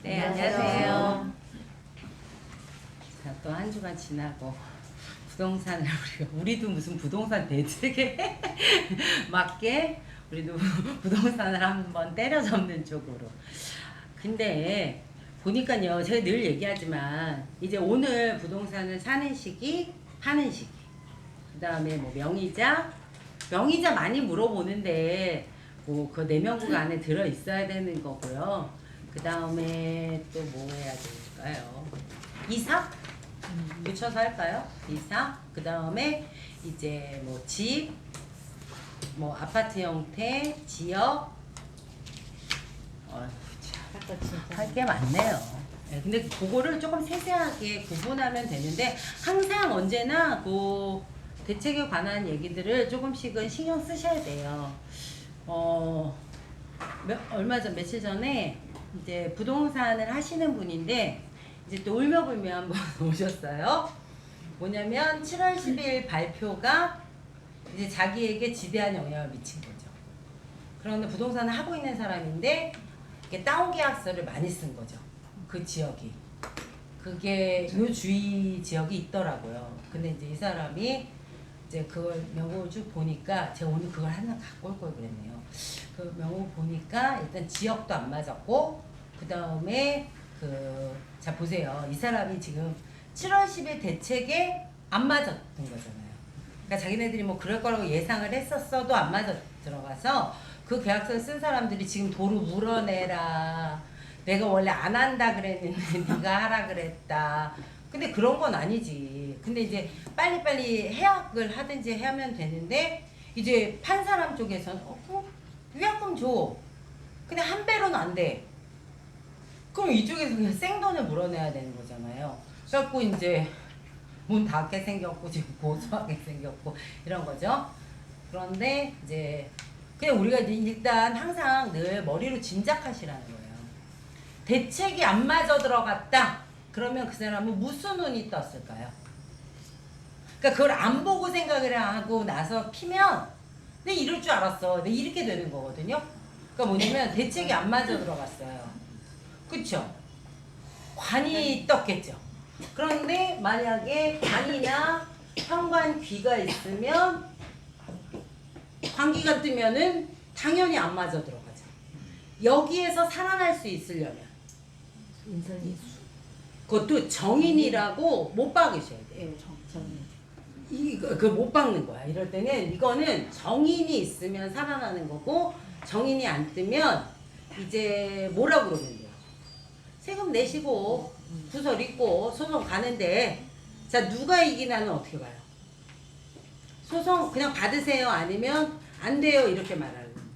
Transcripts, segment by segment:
네, 안녕하세요. 자, 또 한 주간 지나고 부동산을 우리도 무슨 부동산 대책에 맞게 우리도 부동산을 한번 때려잡는 쪽으로. 근데 보니까요, 제가 늘 얘기하지만 이제 오늘 부동산을 사는 시기, 파는 시기. 그다음에 뭐 명의자 많이 물어보는데 뭐 그 내명부가 안에 들어 있어야 되는 거고요. 그 다음에 또 뭐 해야 될까요? 이사? 붙여서 할까요? 이사? 그 다음에 이제 뭐 집, 뭐 아파트 형태, 지역, 할 게 많네요. 네, 근데 그거를 조금 세세하게 구분하면 되는데 항상 언제나 그 대책에 관한 얘기들을 조금씩은 신경 쓰셔야 돼요. 며칠 전에 이제 부동산을 하시는 분인데 이제 또 울며불며 한번 오셨어요. 뭐냐면 7월 10일 발표가 이제 자기에게 지대한 영향을 미친 거죠. 그런데 부동산을 하고 있는 사람인데 이렇게 다운 계약서를 많이 쓴 거죠. 그 지역이. 그게 요 주위 지역이 있더라고요. 근데 이제 이 사람이 이제 그걸 명목을 쭉 보니까 제가 오늘 그걸 하나 갖고 올 걸 그랬네요. 그 명목 보니까 일단 지역도 안 맞았고 그 다음에 자 보세요. 이 사람이 지금 7월 10일 대책에 안 맞았던 거잖아요. 그러니까 자기네들이 뭐 그럴 거라고 예상을 했었어도 안 맞아 들어가서 그 계약서를 쓴 사람들이 지금 도로 물어내라. 내가 원래 안 한다 그랬는데 네가 하라 그랬다. 근데 그런 건 아니지. 근데 이제 빨리빨리 해약을 하든지 하면 되는데 이제 판 사람 쪽에서는 위약금 줘. 근데 한 배로는 안 돼. 그럼 이쪽에서 그냥 생돈을 물어내야 되는 거잖아요. 그래갖고 이제 문 닫게 생겼고 지금 고소하게 생겼고 이런 거죠. 그런데 이제 그냥 우리가 이제 일단 항상 늘 머리로 짐작하시라는 거예요. 대책이 안 맞아 들어갔다. 그러면 그 사람은 무슨 운이 떴을까요? 그러니까 그걸 안 보고 생각을 하고 나서 피면 내 이럴 줄 알았어. 내 이렇게 되는 거거든요. 그러니까 뭐냐면 대책이 안 맞아 들어갔어요. 그쵸? 관이 떴겠죠. 그런데 만약에 관이나 현관 귀가 있으면 관기가 뜨면은 당연히 안 맞아 들어가죠. 여기에서 살아날 수 있으려면 그것도 정인이라고 못 박으셔야 돼요. 못 박는 거야. 이럴 때는 이거는 정인이 있으면 살아나는 거고 정인이 안 뜨면 이제 뭐라 그러면 돼요. 세금 내시고 구설 있고 소송 가는데 자 누가 이기나는 어떻게 봐요? 소송 그냥 받으세요 아니면 안 돼요 이렇게 말하는 겁니다.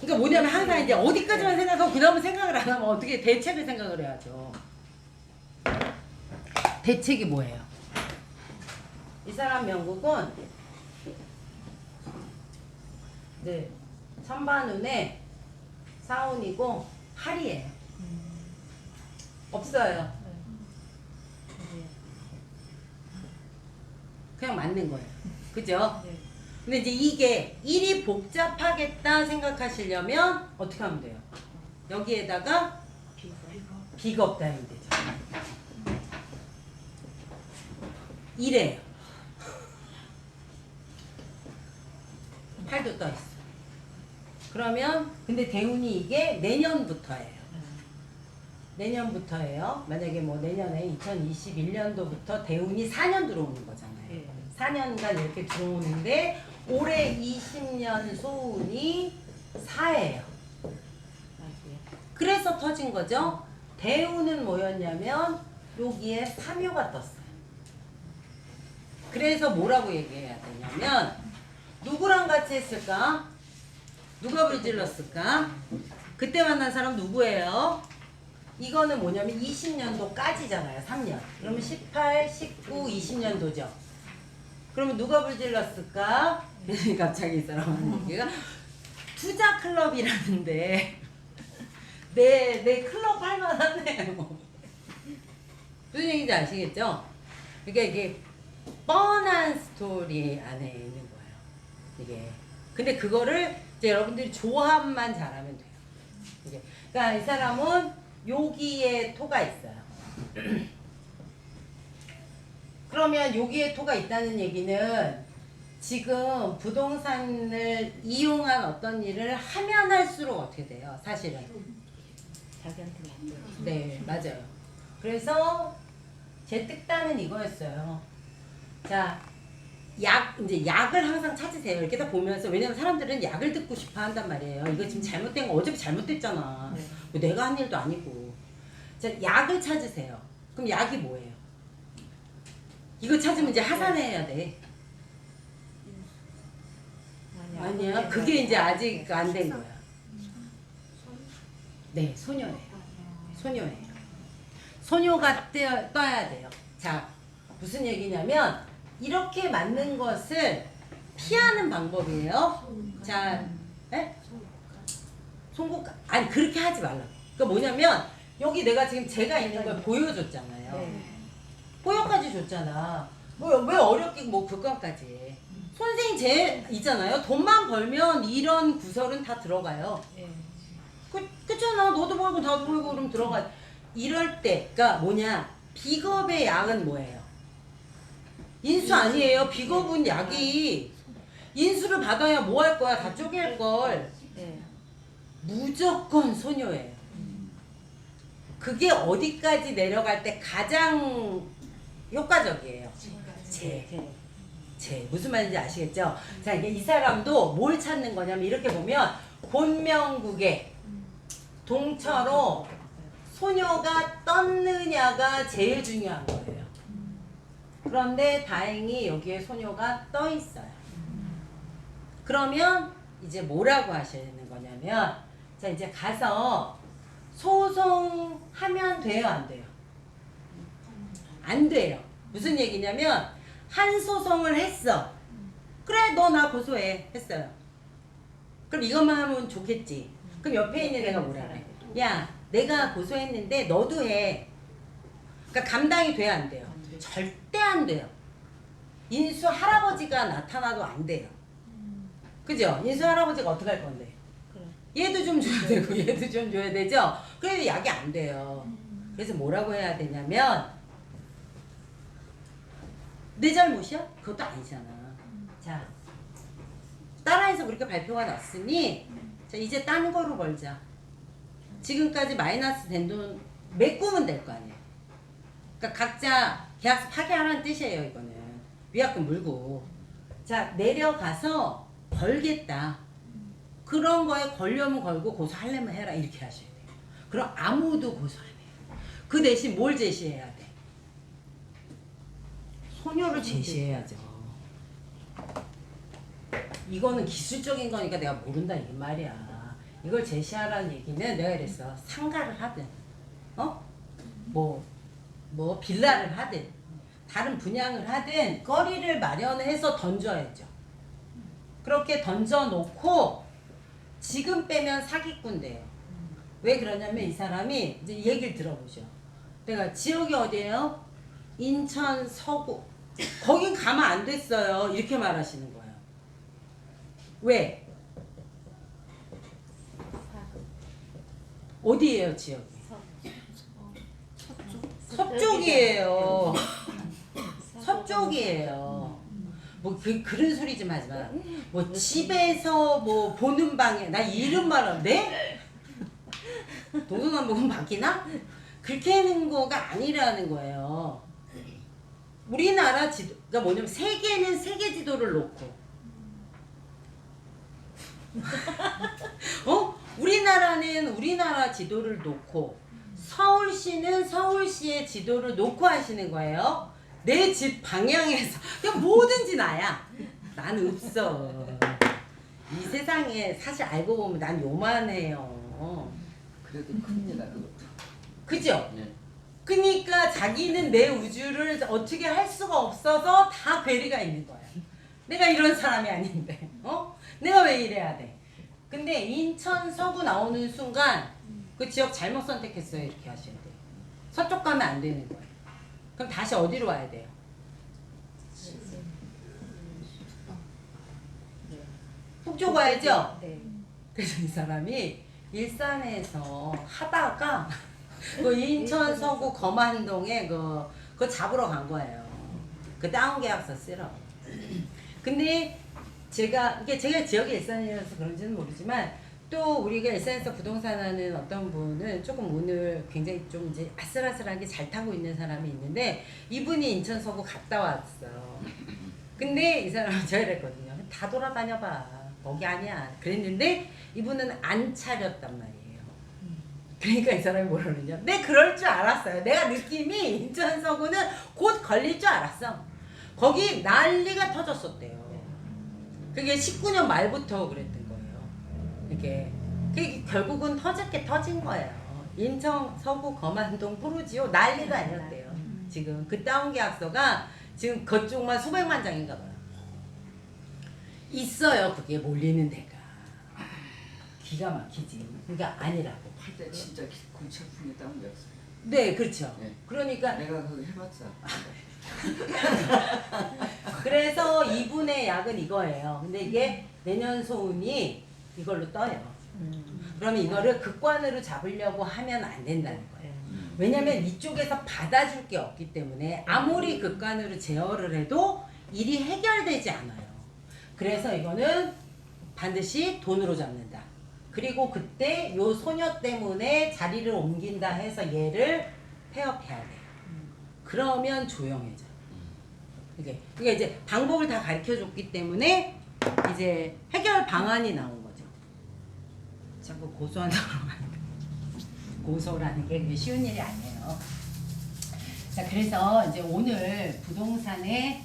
그러니까 뭐냐면 항상 이제 어디까지만 생각하고 그 다음은 생각을 안 하면 어떻게 대책을 생각을 해야죠. 대책이 뭐예요? 이 사람 명국은 네 천반운에 사운이고 할이에요. 없어요. 그냥 맞는 거예요. 그죠? 근데 이제 이게 일이 복잡하겠다 생각하시려면 어떻게 하면 돼요? 여기에다가 비가 없다 하면 되죠. 이래요. 팔도 떠 있어. 그러면 근데 대운이 이게 내년부터예요. 내년부터예요. 만약에 뭐 내년에 2021년도부터 대운이 4년 들어오는 거잖아요. 4년간 이렇게 들어오는데 올해 20년 소운이 4예요. 그래서 터진 거죠. 대운은 뭐였냐면 여기에 3요가 떴어요. 그래서 뭐라고 얘기해야 되냐면 누구랑 같이 했을까? 누가 불질렀을까? 그때 만난 사람 누구예요? 이거는 뭐냐면 20년도까지잖아요. 3년. 그러면 18, 19, 20년도죠. 그러면 누가 불질렀을까? 갑자기 이 사람 하는 얘기가 투자 클럽이라는데 내 클럽 할만하네. 무슨 얘기인지 아시겠죠? 그러니까 이게 뻔한 스토리 안에 있는 거예요. 이게. 근데 그거를 이제 여러분들이 조합만 잘하면 돼요. 이게 그러니까 이 사람은 여기에 토가 있어요. 그러면 여기에 토가 있다는 얘기는 지금 부동산을 이용한 어떤 일을 하면 할수록 어떻게 돼요? 사실은. 자기한테 맞죠. 네, 맞아요. 그래서 제 특단은 이거였어요. 자, 이제 약을 항상 찾으세요. 이렇게 다 보면서. 왜냐면 사람들은 약을 듣고 싶어 한단 말이에요. 이거 지금 잘못된 거 어차피 잘못됐잖아. 네. 뭐 내가 한 일도 아니고. 자, 약을 찾으세요. 그럼 약이 뭐예요? 이거 찾으면 이제 하산해야 돼. 아니야. 그게 이제 아직 안 된 거야. 네, 소녀예요. 소녀예요. 소녀가 떠야 돼요. 자, 무슨 얘기냐면 이렇게 맞는 것을 피하는 방법이에요. 자, 에? 송곳 아니 그렇게 하지 말라고. 그러니까 뭐냐면 여기 내가 지금 제가 있는 걸 보여줬잖아요. 네. 보여까지 줬잖아. 왜 어렵게 뭐 그것까지. 선생님 제 있잖아요. 돈만 벌면 이런 구설은 다 들어가요. 네. 그렇잖아. 너도 벌고 나도 벌고 그럼 들어가. 이럴 때, 그러니까 뭐냐? 비겁의 약은 뭐예요? 인수 아니에요. 비겁은 약이 인수를 받아야 뭐 할 거야? 다 쪼갤 걸. 네. 무조건 소녀예요. 그게 어디까지 내려갈 때 가장 효과적이에요. 제 무슨 말인지 아시겠죠? 자, 이게 이 사람도 뭘 찾는 거냐면 이렇게 보면 본명국에 동처로 소녀가 떴느냐가 제일 중요한 거예요. 그런데 다행히 여기에 소녀가 떠 있어요. 그러면 이제 뭐라고 하셔야 되는 거냐면 자, 이제 가서 소송하면 돼요, 안 돼요? 안 돼요. 무슨 얘기냐면 한 소송을 했어. 그래, 너 나 고소해. 했어요. 그럼 이것만 하면 좋겠지. 그럼 옆에 있는 애가 뭐라 그래? 야, 내가 고소했는데 너도 해. 그러니까 감당이 돼야 안 돼요? 절대 안 돼요. 인수 할아버지가 나타나도 안 돼요. 그죠? 인수 할아버지가 어떻게 할 건데? 얘도 좀 줘야 되고 얘도 좀 줘야 되죠? 그래도 약이 안 돼요. 그래서 뭐라고 해야 되냐면 내 잘못이야? 그것도 아니잖아. 자, 따라해서 그렇게 발표가 났으니 자, 이제 딴 거로 벌자. 지금까지 마이너스 된 돈 메꾸면 될 거 아니에요. 그러니까 각자 계약서 파기하라는 뜻이에요. 이거는 위약금 물고 자, 내려가서 벌겠다. 그런 거에 걸려면 걸고 고소하려면 해라. 이렇게 하셔야 돼요. 그럼 아무도 고소 안 해요. 그 대신 뭘 제시해야 돼? 소녀를 제시해야죠. 이거는 기술적인 거니까 내가 모른다 이 말이야. 이걸 제시하라는 얘기는 내가 이랬어. 상가를 하든 뭐 빌라를 하든 다른 분양을 하든 거리를 마련해서 던져야죠. 그렇게 던져놓고 지금 빼면 사기꾼 돼요. 왜 그러냐면 이 사람이 이제 얘기를 들어보죠. 내가 지역이 어디예요? 인천 서구. 거긴 가면 안 됐어요. 이렇게 말하시는 거예요. 왜? 어디예요 지역이? 서쪽이에요. 서쪽이에요. 뭐 그런 소리 좀 하지 마. 뭐 집에서 뭐 보는 방에 나 이름 말하는데 동서남북은 바뀌나? 그렇게 하는 거가 아니라는 거예요. 우리나라 지도가 뭐냐면 세계는 세계 지도를 놓고 우리나라는 우리나라 지도를 놓고 서울시는 서울시의 지도를 놓고 하시는 거예요. 내 집 방향에서 그냥 뭐든지 나야. 나는 없어. 이 세상에 사실 알고 보면 난 요만해요. 그래도 큽니다 그것도. 그죠? 네. 그러니까 자기는 내 우주를 어떻게 할 수가 없어서 다 괴리가 있는 거야. 내가 이런 사람이 아닌데, 내가 왜 이래야 돼? 근데 인천 서구 나오는 순간 그 지역 잘못 선택했어요. 이렇게 하셔야 돼요. 서쪽 가면 안 되는 거예요. 그럼 다시 어디로 와야 돼요? 북쪽 와야죠? 네. 그래서 이 사람이 일산에서 하다가 그 인천 서구 거만동에 그거 잡으러 간 거예요. 그 다운 계약서 쓰러. 근데 제가 지역이 일산이라서 그런지는 모르지만 또 우리가 일산에서 부동산 하는 어떤 분은 조금 오늘 굉장히 좀 이제 아슬아슬하게 잘 타고 있는 사람이 있는데 이분이 인천 서구 갔다 왔어요. 근데 이 사람은 제가 이랬거든요. 다 돌아다녀봐. 거기 아니야. 그랬는데 이분은 안 차렸단 말이에요. 그러니까 이 사람이 뭐라 그러냐. 내 그럴 줄 알았어요. 내가 느낌이 인천 서구는 곧 걸릴 줄 알았어. 거기 난리가 터졌었대요. 그게 19년 말부터 그랬던 거예요. 이게 그게 결국은 터진 거예요. 인천 서구 거만동 푸르지오 난리도 아니었대요. 지금 그 다운 계약서가 지금 그쪽만 수백만 장인가 봐요. 있어요. 그게 몰리는 데가. 기가 막히지. 그러니까 아니라고. 할때 진짜 골치 아픈 게 다운 약속. 네, 그렇죠. 네. 그러니까 내가 그거 해봤자. 그래서 이분의 약은 이거예요. 근데 이게 내년 소운이 이걸로 떠요. 그러면 이거를 극관으로 잡으려고 하면 안 된다는 거예요. 왜냐면 이쪽에서 받아줄 게 없기 때문에 아무리 극관으로 제어를 해도 일이 해결되지 않아요. 그래서 이거는 반드시 돈으로 잡는다. 그리고 그때 요 소녀 때문에 자리를 옮긴다 해서 얘를 폐업해야 돼요. 그러면 조용해져. 그게 이제 방법을 다 가르쳐 줬기 때문에 이제 해결 방안이 나온 거죠. 자꾸 고소한다고 고소라는 게 그게 쉬운 일이 아니에요. 자, 그래서 이제 오늘 부동산의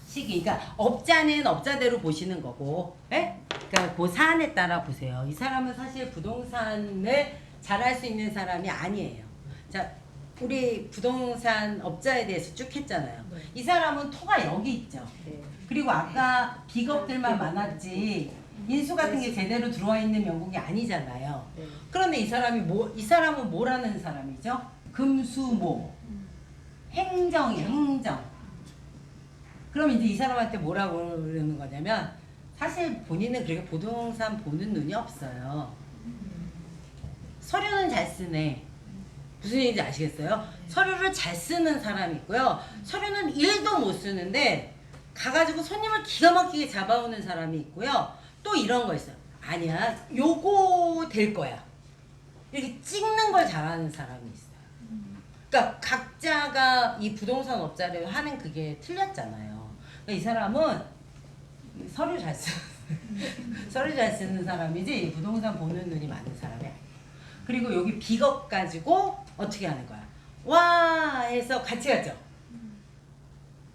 시기, 그러니까 업자는 업자대로 보시는 거고, 예? 그러니까 그 사안에 따라 보세요. 이 사람은 사실 부동산을 잘할 수 있는 사람이 아니에요. 자, 우리 부동산 업자에 대해서 쭉 했잖아요. 네. 이 사람은 토가 여기 있죠. 네. 그리고 아까 비겁들만 많았지 인수 같은 게 제대로 들어와 있는 명목이 아니잖아요. 네. 그런데 이 사람은 뭐라는 사람이죠? 금수모. 행정이에요, 행정. 그럼 이제 이 사람한테 뭐라고 그러는 거냐면 사실 본인은 그렇게 부동산 보는 눈이 없어요. 서류는 잘 쓰네. 무슨 얘기인지 아시겠어요? 서류를 잘 쓰는 사람이 있고요. 서류는 1도 못 쓰는데 가가지고 손님을 기가 막히게 잡아오는 사람이 있고요. 또 이런 거 있어요. 아니야, 요거 될 거야. 이렇게 찍는 걸 잘하는 사람이 있어요. 그러니까 각자가 이 부동산 업자를 하는 그게 틀렸잖아요. 그러니까 이 사람은 서류 잘 서류 잘 쓰는 사람이지 부동산 보는 눈이 많은 사람이 아니에요. 그리고 여기 비겁 가지고 어떻게 하는 거야? 와 해서 같이 가죠.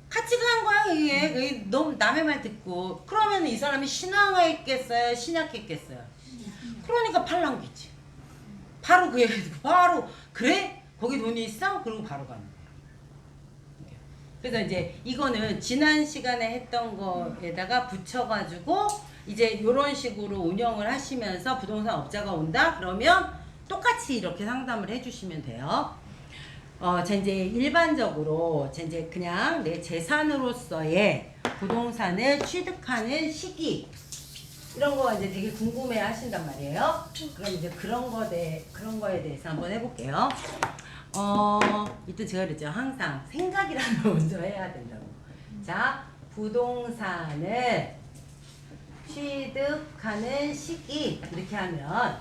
같이 간 거야 이게. 너무 남의 말 듣고 그러면 이 사람이 신앙했겠어요? 신약했겠어요? 그러니까 팔랑귀지. 바로 그 얘기 듣고 바로 그래? 거기 돈이 있어? 그러고 바로 가는 거예요. 그래서 이제 이거는 지난 시간에 했던 거에다가 붙여가지고 이제 이런 식으로 운영을 하시면서 부동산 업자가 온다? 그러면 똑같이 이렇게 상담을 해주시면 돼요. 자, 이제 일반적으로 이제 그냥 내 재산으로서의 부동산을 취득하는 시기 이런 거 이제 되게 궁금해 하신단 말이에요. 그럼 이제 그런 거에 대해서 한번 해볼게요. 이때 제가 그랬죠. 항상 생각이라는 걸 먼저 해야 된다고. 자, 부동산을 취득하는 시기 이렇게 하면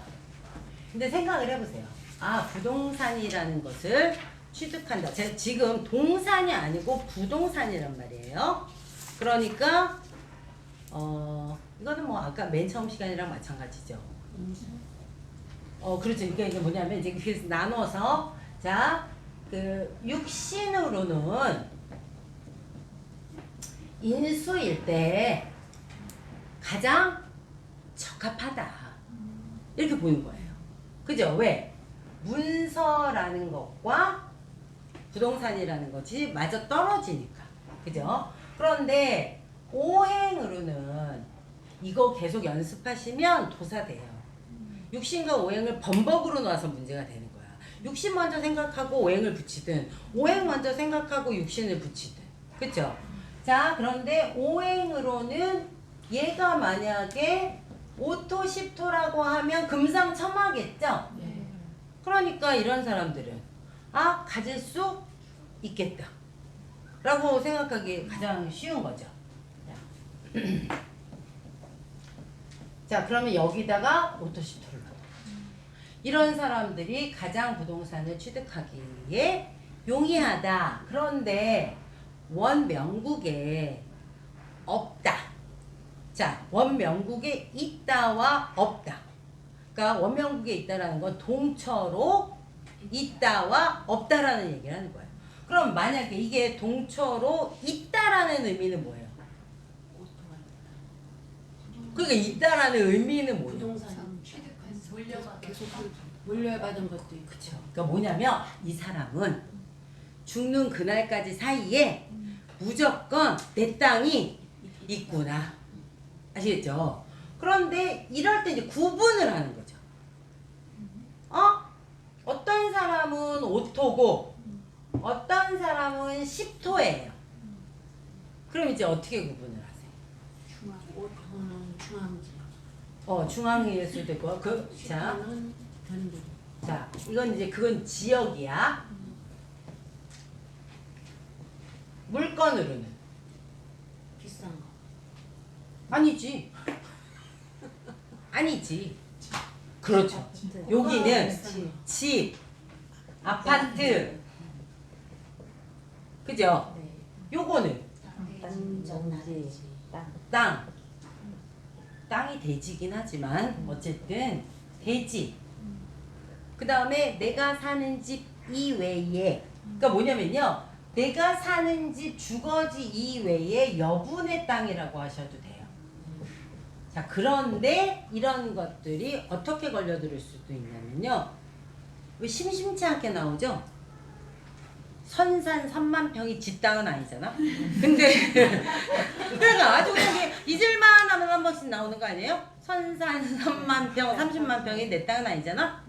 근데 생각을 해보세요. 아, 부동산이라는 것을 취득한다. 제가 지금 동산이 아니고 부동산이란 말이에요. 그러니까 이거는 뭐 아까 맨 처음 시간이랑 마찬가지죠. 그렇죠. 그러니까 이게 뭐냐면 이제 그래서 나눠서 자, 그 육신으로는 인수일 때 가장 적합하다. 이렇게 보는 거예요. 그죠? 왜? 문서라는 것과 부동산이라는 것이 마저 떨어지니까. 그죠? 그런데 오행으로는 이거 계속 연습하시면 도사돼요. 육신과 오행을 범벅으로 놔서 문제가 되는 거야. 육신 먼저 생각하고 오행을 붙이든 오행 먼저 생각하고 육신을 붙이든. 그쵸? 자, 그런데 오행으로는 얘가 만약에 오토 10토라고 하면 금상첨화겠죠? 네. 그러니까 이런 사람들은 가질 수 있겠다 라고 생각하기 가장 쉬운 거죠. 자, 그러면 여기다가 오토 10토를 넣어. 이런 사람들이 가장 부동산을 취득하기에 용이하다. 그런데 원명국에 없다. 자, 원명국에 있다와 없다. 그러니까 원명국에 있다라는 건 동처로 있다와 없다라는 얘기를 하는 거예요. 그럼 만약에 이게 동처로 있다라는 의미는 뭐예요? 그러니까 있다라는 의미는 뭐예요? 부동산 물려받은 계속 물려받은 것도 있고. 그렇죠. 그러니까 뭐냐면 이 사람은 죽는 그날까지 사이에 무조건 내 땅이 있구나. 아시겠죠? 그런데 이럴 때 이제 구분을 하는 거죠. 어떤 사람은 5토고 어떤 사람은 10토예요. 그럼 이제 어떻게 구분을 하세요? 중앙, 오토는 중앙지. 중앙일 수도 있고 자, 는 변두리. 자, 이건 이제 그건 지역이야. 물건으로는 비싼 거. 아니지. 아니지. 그렇죠. 여기는 비싼 거. 집, 아파트, 그죠? 네. 요거는 땅. 땅. 땅이 대지긴 하지만 어쨌든 대지. 그 다음에 내가 사는 집 이외에, 그러니까 뭐냐면요, 내가 사는 집 주거지 이외에 여분의 땅이라고 하셔도 돼요. 자, 그런데 이런 것들이 어떻게 걸려들을 수도 있냐면요, 왜 심심치 않게 나오죠? 선산 3만 평이 집 땅은 아니잖아. 근데 그러니까 아주 그냥 잊을만 하면 한 번씩 나오는 거 아니에요? 선산 3만 평, 30만 평이 내 땅은 아니잖아.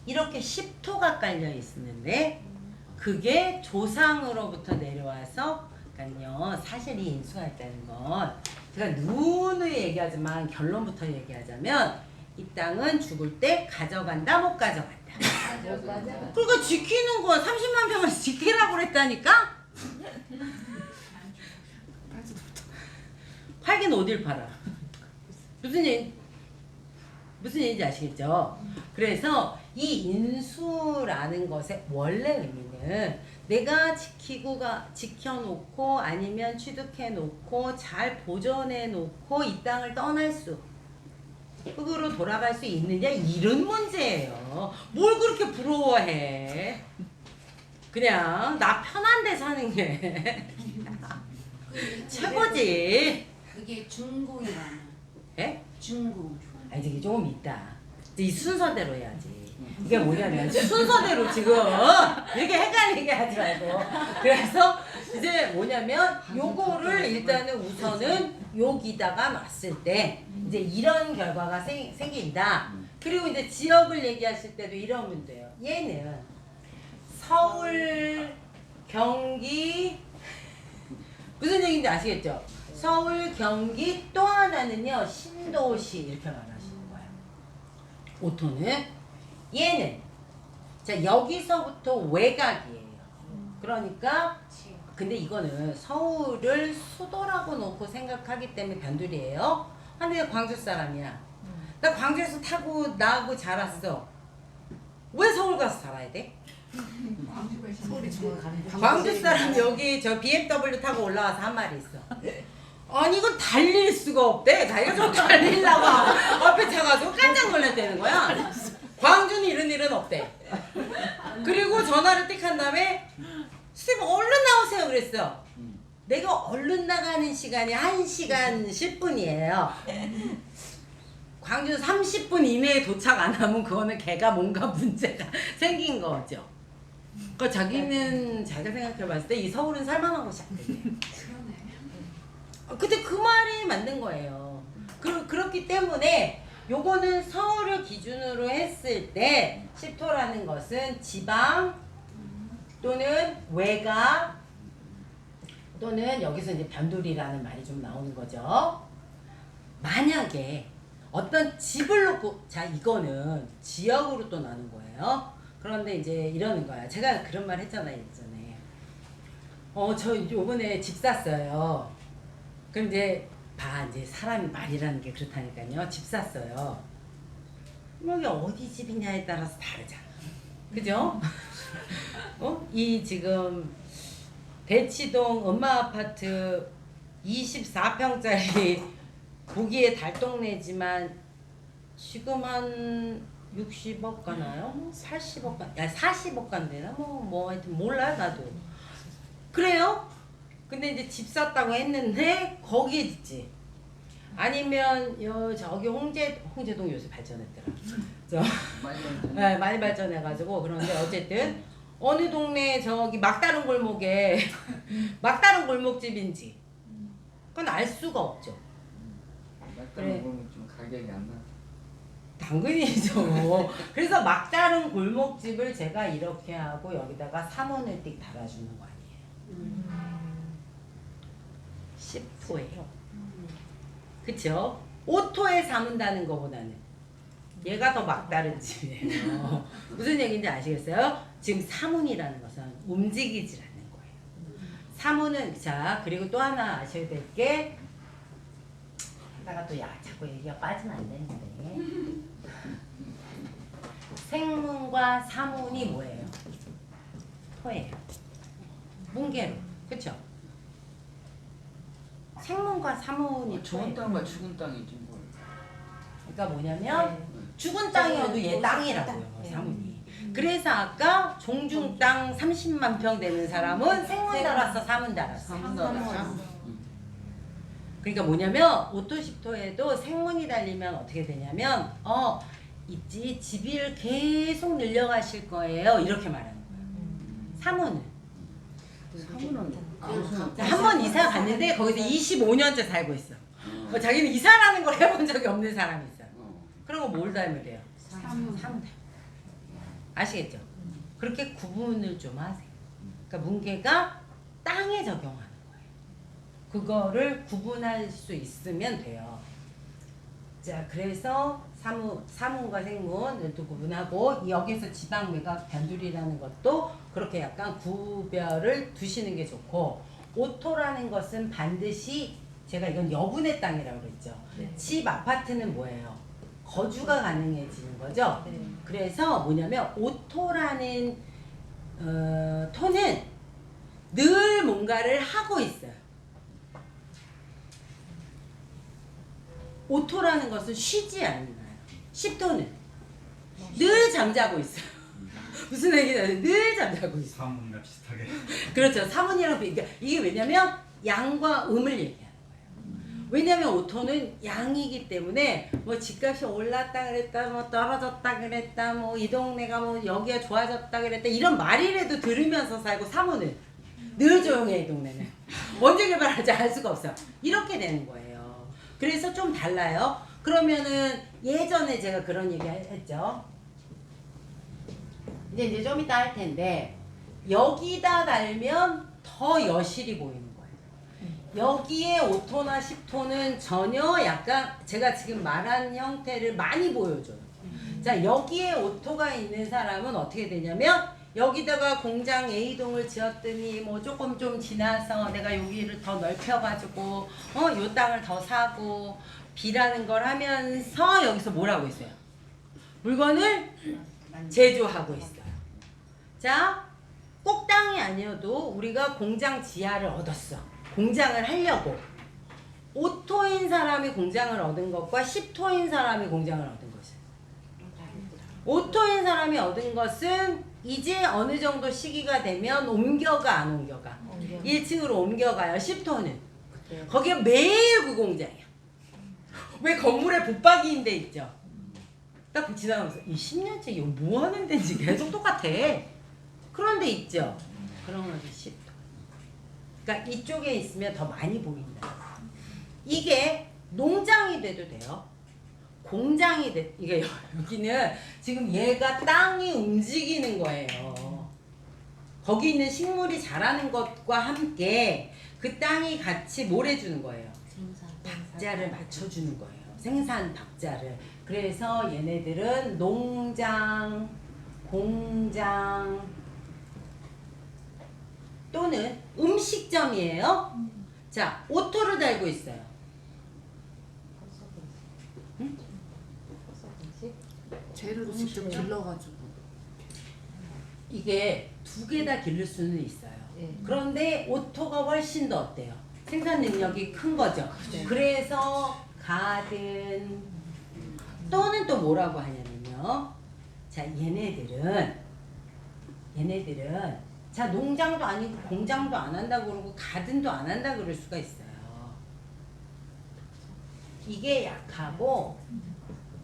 이렇게 10토가 깔려 있는데 그게 조상으로부터 내려와서, 그러니까요, 사실 이 인수가 있다는 건 제가 누누이 얘기하지만 결론부터 얘기하자면 이 땅은 죽을 때 가져간다, 못 가져간다. 그러니까 지키는 거 30만 평을 지키라고 그랬다니까? 팔긴 어딜 팔아? 무슨 얘기인지 아시겠죠? 그래서 이 인수라는 것의 원래 의미는 내가 지켜놓고 아니면 취득해놓고 잘 보존해놓고 이 땅을 떠날 수, 흙으로 돌아갈 수 있느냐, 이런 문제예요. 뭘 그렇게 부러워해? 그냥 나 편한 데 사는 게 최고지. 그게 중궁이라는. 예? 중궁. 아니, 이게 조금 있다. 이 순서대로 해야지. 이게 뭐냐면 순서대로 지금 이렇게 헷갈리게 하지 말고. 그래서 이제 뭐냐면 요거를 일단은 우선은 여기다가 놨을 때 이제 이런 결과가 생긴다. 그리고 이제 지역을 얘기하실 때도 이러면 돼요. 얘는 서울, 경기, 무슨 얘기인지 아시겠죠? 서울, 경기, 또 하나는요 신도시, 이렇게 말하시는 거예요. 오토는 얘는 자 여기서부터 외곽이에요. 그러니까 근데 이거는 서울을 수도라고 놓고 생각하기 때문에 변두리예요. 근데 광주 사람이야. 나 광주에서 타고 나고 자랐어. 왜 서울 가서 살아야 돼? 광주 사람 여기 저 BMW 타고 올라와서 한 말이 있어. 아니 이건 달릴 수가 없대. 자기가 좀 달리려고 앞에 차가지고 깜짝 놀랐다는 거야. 광주는 이런 일은 없대. 그리고 전화를 띡 한 다음에 선생님 얼른 나오세요 그랬어. 내가 얼른 나가는 시간이 1시간 10분이에요. 광주 30분 이내에 도착 안 하면 그거는 걔가 뭔가 문제가 생긴 거죠. 그러니까 자기는 자기가 생각해봤을 때 이 서울은 살만한 곳이 아니에요. 근데 그 말이 맞는 거예요. 그렇기 때문에 요거는 서울을 기준으로 했을 때 10토라는 것은 지방 또는 외곽 또는 여기서 이제 변두리라는 말이 좀 나오는 거죠. 만약에 어떤 집을 놓고 자 이거는 지역으로 또 나눈 거예요. 그런데 이제 이러는 거야. 제가 그런 말 했잖아요 예전에. 저 요번에 집 샀어요. 그럼 이제 이제 사람이 말이라는 게 그렇다니까요. 집 샀어요. 여기 어디 집이냐에 따라서 다르잖아. 그죠? 이 지금 대치동 엄마 아파트 24평짜리 보기에 달동네지만 지금 한 60억 가나요? 80억 가, 40억 간대나? 뭐 하여튼 몰라 나도. 그래요? 근데 이제 집 샀다고 했는데 거기에 있지. 아니면 저기 홍제동 요새 발전했더라. 네, 많이 발전해가지고. 그런데 어쨌든 어느 동네 저기 막다른 골목에 막다른 골목집인지 그건 알 수가 없죠. 그래. 좀 가격이 안 나. 당근이죠. 그래서 막다른 골목집을 제가 이렇게 하고 여기다가 사문을 띡 달아주는 거 아니에요. 10호예요. 그쵸? 5토에 사문다는 것보다는 얘가 더 막다른 집이에요. 무슨 얘기인지 아시겠어요? 지금 사문이라는 것은 움직이질 않는 거예요. 사문은 자 그리고 또 하나 아셔야 될 게 하다가 또 자꾸 얘기가 빠지면 안 되는데 생문과 사문이 뭐예요? 토예요. 문계로 그쵸? 생문과 사문이 좋은 토예요. 땅과 죽은 땅이지 뭘. 그러니까 뭐냐면 죽은 땅이어도 얘 땅이라고요. 사문이. 그래서 아까 종중 땅 30만 평 되는 사람은 생문 달았어, 사문 달았어. 그러니까 뭐냐면 오토 10토에도 생문이 달리면 어떻게 되냐면 있지 집을 계속 늘려가실 거예요. 이렇게 말하는 거예요. 사문은 사문은 한 번 이사 갔는데 거기서 25년째 살고 있어. 자기는 이사라는 걸 해본 적이 없는 사람이 있어요. 그런 거 뭘 닮으래요? 사문 닮. 아시겠죠? 그렇게 구분을 좀 하세요. 그러니까 문계가 땅에 적용하는 거예요. 그거를 구분할 수 있으면 돼요. 자, 그래서 사문과 생문을 또 구분하고 여기서 지방 매각 변두리라는 것도 그렇게 약간 구별을 두시는 게 좋고 오토라는 것은 반드시 제가 이건 여분의 땅이라고 그랬죠. 네. 집 아파트는 뭐예요? 거주가 가능해지는 거죠. 네. 그래서 뭐냐면 오토라는 토는 늘 뭔가를 하고 있어요. 오토라는 것은 쉬지 않나요? 10토는 늘 잠자고 있어요. 무슨 얘기냐면 늘 잠자고 있어요. 사문과 비슷하게. 그렇죠. 사문이랑 그러니까 이게 왜냐면 양과 음을 얘기하는 거예요. 왜냐면 오토는 양이기 때문에 뭐 집값이 올랐다 그랬다 뭐 떨어졌다 그랬다 뭐 이 동네가 뭐 여기가 좋아졌다 그랬다 이런 말이라도 들으면서 살고 사문은 늘 조용해 이 동네는. 언제 개발할지 알 수가 없어요. 이렇게 되는 거예요. 그래서 좀 달라요. 그러면은 예전에 제가 그런 얘기 했죠. 이제 좀 이따 할 텐데 여기다 달면 더 여실히 보이는 거예요. 여기에 5토나 10토는 전혀 약간 제가 지금 말한 형태를 많이 보여줘요. 자, 여기에 5토가 있는 사람은 어떻게 되냐면 여기다가 공장 A동을 지었더니 뭐 조금 좀 지나서 내가 여기를 더 넓혀가지고 요 땅을 더 사고 B라는 걸 하면서 여기서 뭘 하고 있어요? 물건을 제조하고 있어요. 자, 꼭 땅이 아니어도 우리가 공장 지하를 얻었어. 공장을 하려고. 5토인 사람이 공장을 얻은 것과 10토인 사람이 공장을 얻은 것은 5토인 사람이 얻은 것은 이제 어느 정도 시기가 되면 옮겨가 안 옮겨가? 1층으로 옮겨가요. 10토는 거기가 매일 그 공장이야. 왜 건물에 붙박이인 데 있죠? 딱 지나가면서 이 10년째 이거 뭐 하는 데인지 계속 똑같아. 그런 데 있죠? 그런 거지 10토. 그러니까 이쪽에 있으면 더 많이 보인다. 이게 농장이 돼도 돼요. 공장이 돼. 이게 여기는 지금 얘가 땅이 움직이는 거예요. 거기 있는 식물이 자라는 것과 함께 그 땅이 같이 뭘 해주는 거예요? 박자를 맞춰주는 거예요. 생산 박자를. 그래서 얘네들은 농장, 공장 또는 음식점이에요. 자, 오토를 달고 있어요. 응? 재료도 직접 길러가지고. 이게 두 개 다 기를 수는 있어요. 그런데 오토가 훨씬 더 어때요? 생산 능력이 큰 거죠. 네. 그래서 가든 또는 또 뭐라고 하냐면요. 자, 얘네들은 자, 농장도 아니고 공장도 안 한다고 그러고 가든도 안 한다고 그럴 수가 있어요. 이게 약하고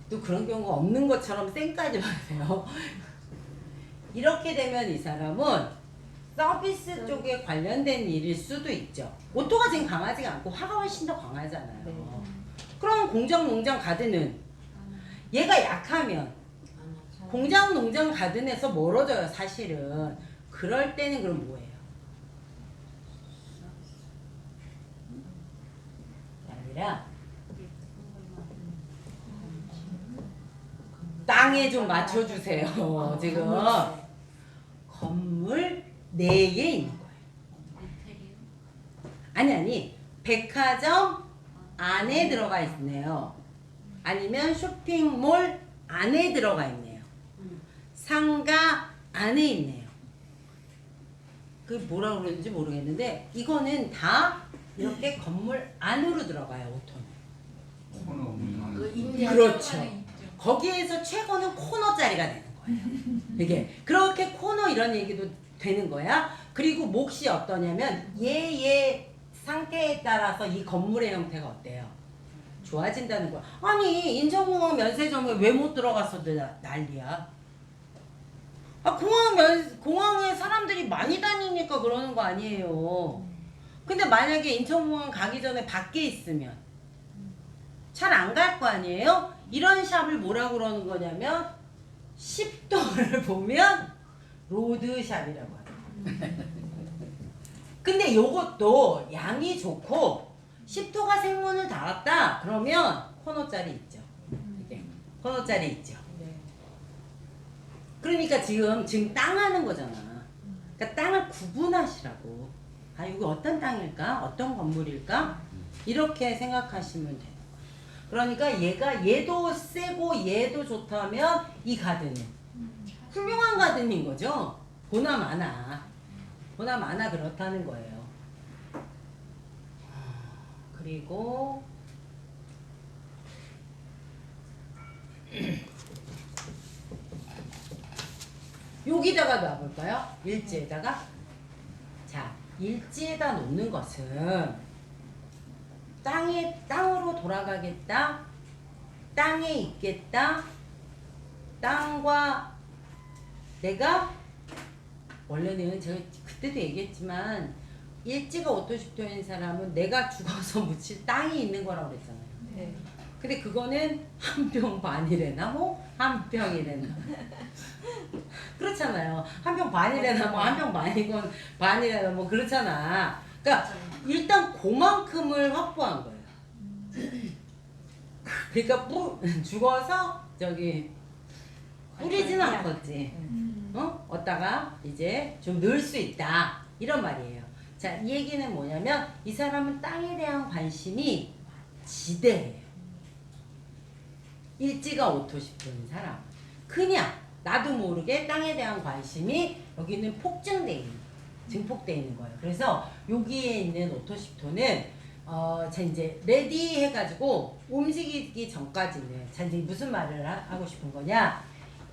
또 그런 경우가 없는 것처럼 쌩까지 마세요. 이렇게 되면 이 사람은 서비스 쪽에 관련된 일일 수도 있죠. 오토가 지금 강하지가 않고 화가 훨씬 더 강하잖아요. 그럼 공장, 농장, 가든은 얘가 약하면 공장, 농장, 가든에서 멀어져요, 사실은. 그럴 때는 그럼 뭐예요? 아니라 땅에 좀 맞춰주세요. 지금 건물 내에 있는 거예요. 아니 백화점 안에 들어가 있네요. 아니면 쇼핑몰 안에 들어가 있네요. 상가 안에 있네요. 그게 뭐라고 그러는지 모르겠는데 이거는 다 이렇게 건물 안으로 들어가요. 오토는. 그렇죠. 거기에서 최고는 코너짜리가 되는 거예요. 이게 그렇게 코너 이런 얘기도 되는 거야. 그리고 몫이 어떠냐면 얘 상태에 따라서 이 건물의 형태가 어때요? 좋아진다는 거야. 아니 인천공항 면세점에 왜 못 들어갔어도 난리야. 아, 공항에 사람들이 많이 다니니까 그러는 거 아니에요. 근데 만약에 인천공항 가기 전에 밖에 있으면 잘 안 갈 거 아니에요? 이런 샵을 뭐라고 그러는 거냐면 10도를 보면 로드샵이라고 하는. 근데 요것도 양이 좋고 10도가 생문을 달았다 그러면 코너짜리 있죠. 이게 코너짜리 있죠. 그러니까 지금 땅 하는 거잖아. 그러니까 땅을 구분하시라고. 아, 이거 어떤 땅일까? 어떤 건물일까? 이렇게 생각하시면 돼요. 그러니까 얘도 세고 얘도 좋다면 이 가든은 훌륭한 가든인 거죠. 보나 마나 그렇다는 거예요. 그리고 여기다가 놔볼까요? 일지에다가. 자, 일지에다 놓는 것은 땅으로 돌아가겠다, 땅에 있겠다, 땅과 내가 원래는 제가 그때도 얘기했지만 일지가 오토십토인 사람은 내가 죽어서 묻힐 땅이 있는 거라고 그랬잖아요. 네. 근데 그거는 한 병 반이래 나무, 한 병이래 나무. 그렇잖아요. 한 병 반이래 나무, 한 병 반이건 반이래 나무 그렇잖아. 그러니까 일단 그만큼을 확보한 거예요. 그러니까 죽어서 저기 뿌리지는 않겠지. 얻다가 이제 좀 넣을 수 있다 이런 말이에요. 자, 이 얘기는 뭐냐면 이 사람은 땅에 대한 관심이 지대해요. 일지가 오토십토인 사람 그냥 나도 모르게 땅에 대한 관심이 여기는 폭증돼 있는 거예요. 증폭돼 있는 거예요. 그래서 여기에 있는 오토십토는 자 이제 레디 해가지고 움직이기 전까지는 자 이제 무슨 말을 하고 싶은 거냐,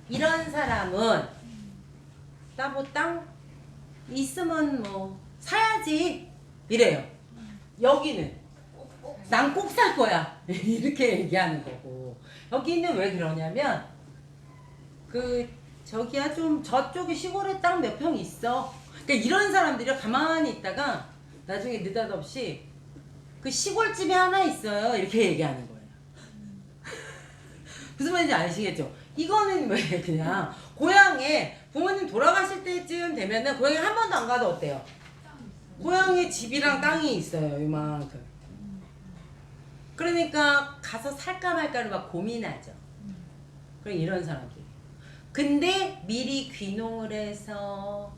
이런 사람은 나 뭐 땅 있으면 뭐 사야지 이래요. 여기는 난 꼭 살 거야 이렇게 얘기하는 거고, 여기는 왜 그러냐면 저기야 좀 저쪽에 시골에 땅 몇 평 있어. 그러니까 이런 사람들이 가만히 있다가 나중에 느닷없이 그 시골집에 하나 있어요 이렇게 얘기하는 거예요. 무슨 말인지 아시겠죠? 이거는 왜 그냥 고향에 부모님 돌아가실 때쯤 되면은 고향에 한 번도 안 가도 어때요? 고향에 집이랑 땅이 있어요 이만큼. 그러니까 가서 살까 말까를 막 고민하죠. 그럼 이런 사람들. 근데 미리 귀농을 해서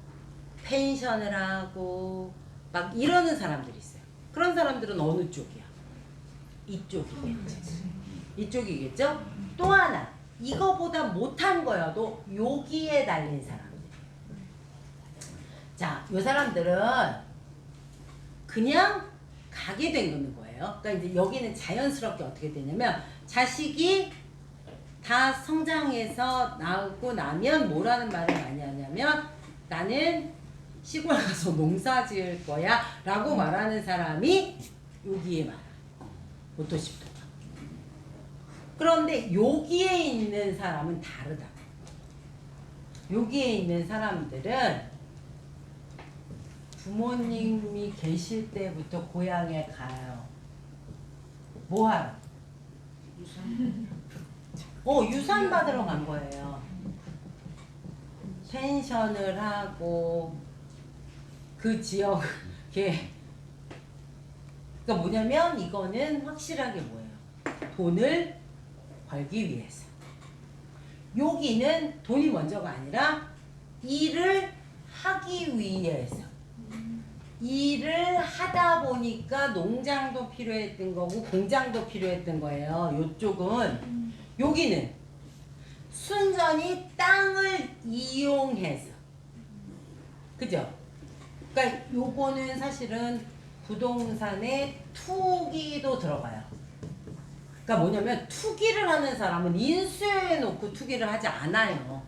펜션을 하고 막 이러는 사람들이 있어요. 그런 사람들은 어느 쪽이야? 이쪽이겠죠. 이쪽이겠죠? 또 하나, 이거보다 못한 거여도 여기에 달린 사람들. 자, 이 사람들은 그냥 가게 된 거예요. 그러니까 이제 여기는 자연스럽게 어떻게 되냐면 자식이 다 성장해서 나오고 나면 뭐라는 말을 많이 하냐면 나는 시골 가서 농사 지을 거야 라고 말하는 사람이 여기에 많아. 오토십토가. 그런데 여기에 있는 사람은 다르다. 여기에 있는 사람들은 부모님이 계실 때부터 고향에 가요. 뭐하러? 유산 받으러 간 거예요. 펜션을 하고 그 지역에 그러니까 뭐냐면 이거는 확실하게 뭐예요? 돈을 벌기 위해서. 여기는 돈이 먼저가 아니라 일을 하기 위해서. 일을 하다 보니까 농장도 필요했던 거고 공장도 필요했던 거예요. 요쪽은. 여기는 순전히 땅을 이용해서. 그죠? 그러니까 요거는 사실은 부동산에 투기도 들어가요. 그러니까 뭐냐면 투기를 하는 사람은 인수요에 놓고 투기를 하지 않아요.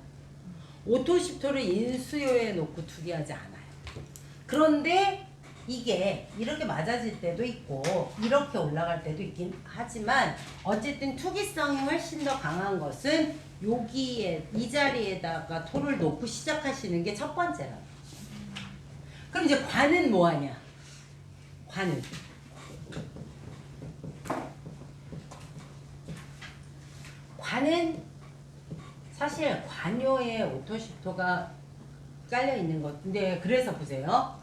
오토십토를 인수요에 놓고 투기하지 않아요. 그런데 이게 이렇게 맞아질 때도 있고 이렇게 올라갈 때도 있긴 하지만 어쨌든 투기성이 훨씬 더 강한 것은 여기에 이 자리에다가 토를 놓고 시작하시는 게 첫 번째라고. 그럼 이제 관은 뭐하냐? 관은 사실 관요에 오토십토가 깔려 있는 건데 그래서 보세요.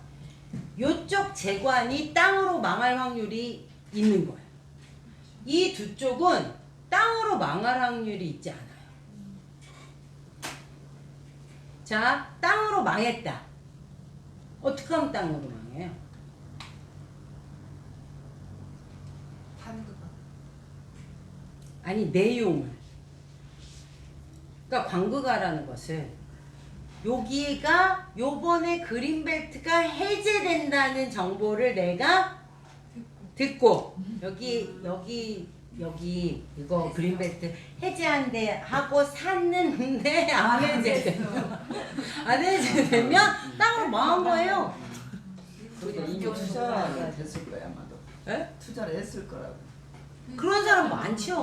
요쪽 재관이 땅으로 망할 확률이 있는 거예요. 이 두 쪽은 땅으로 망할 확률이 있지 않아요. 자, 땅으로 망했다. 어떻게 하면 땅으로 망해요? 아니, 내용을. 그러니까 광구가라는 것은 여기가 요번에 그린벨트가 해제된다는 정보를 내가 듣고 여기 이거 그린벨트 해제한대 하고 샀는데 안 해제되면 땅으로 망한 거예요. 이미 투자가 됐을 거야 아마도. 에? 투자를 했을 거라고. 그런 사람 많죠.